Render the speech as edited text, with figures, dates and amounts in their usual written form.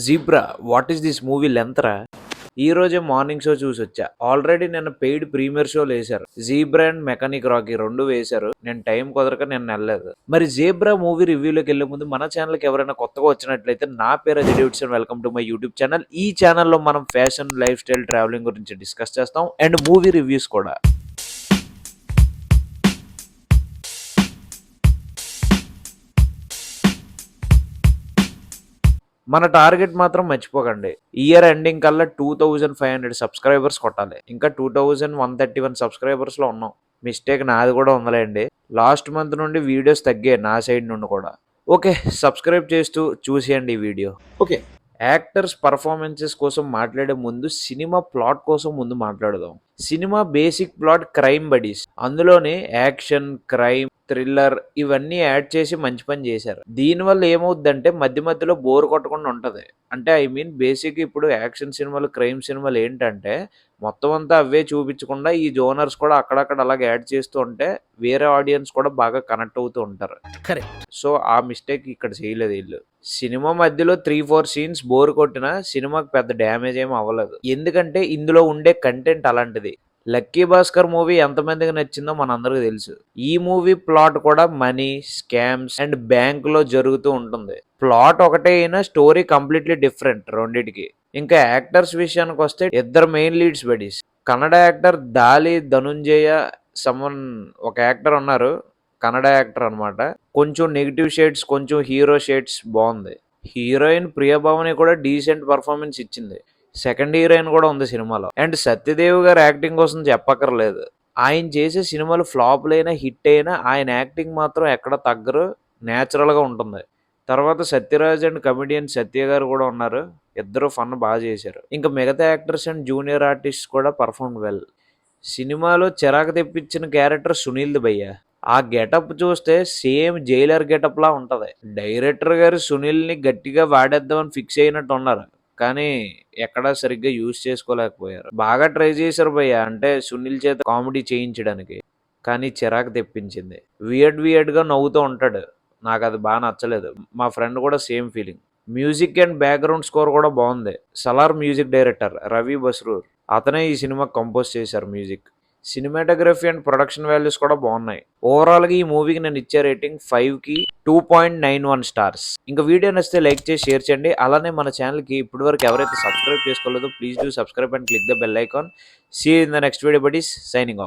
Zebra what is this movie length రా? ఈ రోజే మార్నింగ్ షో చూసొచ్చా. ఆల్రెడీ నిన్న పెయిడ్ ప్రీమియర్ షోలు వేశారు. జీబ్రా అండ్ మెకానిక్ రాకీ రెండు వేశారు. నేను టైం కుదరక నేను వెళ్ళలేదు. మరి జీబ్రా మూవీ రివ్యూలోకి వెళ్లే ముందు మన ఛానల్కి ఎవరైనా కొత్తగా వచ్చినట్లయితే నా పేరు Ajay Davidson. Welcome to my YouTube channel. ఈ ఛానల్లో మనం ఫ్యాషన్, లైఫ్ స్టైల్, ట్రావెలింగ్ గురించి డిస్కస్ చేస్తాం అండ్ మూవీ రివ్యూస్ కూడా. మన టార్గెట్ మాత్రం మర్చిపోకండి. ఇయర్ ఎండింగ్ కల్లా 2500 సబ్స్క్రైబర్స్ కొట్టాలి. ఇంకా 2131 సబ్స్క్రైబర్స్లో ఉన్నాం. మిస్టేక్ నాది కూడా ఉందలేండి. లాస్ట్ మంత్ నుండి వీడియోస్ తగ్గాయి నా సైడ్ నుండి కూడా. ఓకే, సబ్స్క్రైబ్ చేస్తూ చూసేయండి ఈ వీడియో. ఓకే, యాక్టర్స్ పర్ఫార్మెన్సెస్ కోసం మాట్లాడే ముందు సినిమా ప్లాట్ కోసం ముందు మాట్లాడదాం. Cinema basic plot crime buddies. అందులోనే యాక్షన్, క్రైమ్, థ్రిల్లర్ ఇవన్నీ యాడ్ చేసి మంచి పని చేశారు. దీనివల్ల ఏమవుద్దంటే మధ్య మధ్యలో బోర్ కొట్టకుండా ఉంటుంది. అంటే బేసిక్ ఇప్పుడు యాక్షన్ సినిమాలు, క్రైమ్ సినిమాలు ఏంటంటే మొత్తం అంతా అవే చూపించకుండా ఈ జోనర్స్ కూడా అక్కడక్కడ అలాగే యాడ్ చేస్తూ ఉంటే వేరే ఆడియన్స్ కూడా బాగా కనెక్ట్ అవుతూ ఉంటారు. కరెక్ట్. సో ఆ మిస్టేక్ ఇక్కడ చేయలేదు వీళ్ళు. సినిమా మధ్యలో 3-4 సీన్స్ బోర్ కొట్టినా సినిమాకి పెద్ద డ్యామేజ్ ఏమి అవ్వలేదు. ఎందుకంటే ఇందులో ఉండే కంటెంట్ అలాంటిది. లక్కీ భాస్కర్ మూవీ ఎంతమందికి నచ్చిందో మనందరికీ తెలుసు. ఈ మూవీ ప్లాట్ కూడా మనీ, స్కామ్స్ అండ్ బ్యాంకులో జరుగుతూ ఉంటుంది. ప్లాట్ ఒకటే అయినా స్టోరీ కంప్లీట్లీ డిఫరెంట్ రెండిటికి. ఇంకా యాక్టర్స్ విషయానికి వస్తే ఇద్దరు main leads buddies. Kannada actor Daali Dhananjaya ఒక యాక్టర్ ఉన్నారు. కన్నడ యాక్టర్ అనమాట. కొంచెం నెగిటివ్ షేడ్స్, కొంచెం హీరో షేడ్స్ బాగుంది. హీరోయిన్ ప్రియభావని కూడా డీసెంట్ పర్ఫార్మెన్స్ ఇచ్చింది. సెకండ్ హీరోయిన్ కూడా ఉంది సినిమాలో. అండ్ సత్యదేవ్ గారు యాక్టింగ్ కోసం చెప్పక్కర్లేదు. ఆయన చేసే సినిమాలు ఫ్లాప్లైనా హిట్ అయినా ఆయన యాక్టింగ్ మాత్రం ఎక్కడ తగ్గరు, న్యాచురల్గా ఉంటుంది. తర్వాత సత్యరాజ్ అండ్ కమెడియన్ సత్య గారు కూడా ఉన్నారు. ఇద్దరు ఫన్ బాగా చేశారు. ఇంకా మిగతా యాక్టర్స్ అండ్ జూనియర్ ఆర్టిస్ట్ కూడా పర్ఫార్మ్ వెల్. సినిమాలో చిరాకు తెప్పించిన క్యారెక్టర్ సునీల్ది భయ్య. ఆ గెటప్ చూస్తే సేమ్ జైలర్ గెటప్ లా ఉంటది. డైరెక్టర్ గారు సునీల్ని గట్టిగా వాడేద్దామని ఫిక్స్ అయినట్టు ఉన్నారు, కానీ ఎక్కడా సరిగ్గా యూజ్ చేసుకోలేకపోయారు. బాగా ట్రై చేశారు భయ్య, అంటే సునీల్ చేత కామెడీ చేయించడానికి, కానీ చిరాకు తెప్పించింది. వియర్డ్గా నవ్వుతూ ఉంటాడు. నాకు అది బాగా నచ్చలేదు. మా ఫ్రెండ్ కూడా same feeling. Music and background score కూడా బాగుంది. సలార్ మ్యూజిక్ డైరెక్టర్ రవి బస్రూర్, అతనే ఈ సినిమా కంపోజ్ చేశారు music. Cinematography and production values కూడా బాగున్నాయి. ఓవరాల్గా ఈ మూవీకి నేను ఇచ్చే రేటింగ్ 5కి 2.91 స్టార్స్. ఇంకా వీడియో నచ్చితే లైక్ చేసి షేర్ చేయండి. అలానే మన ఛానల్కి ఇప్పటివరకు ఎవరైతే సబ్స్క్రైబ్ చేసుకోలేదో please do subscribe and click the bell icon. See in the next video buddies. Signing of.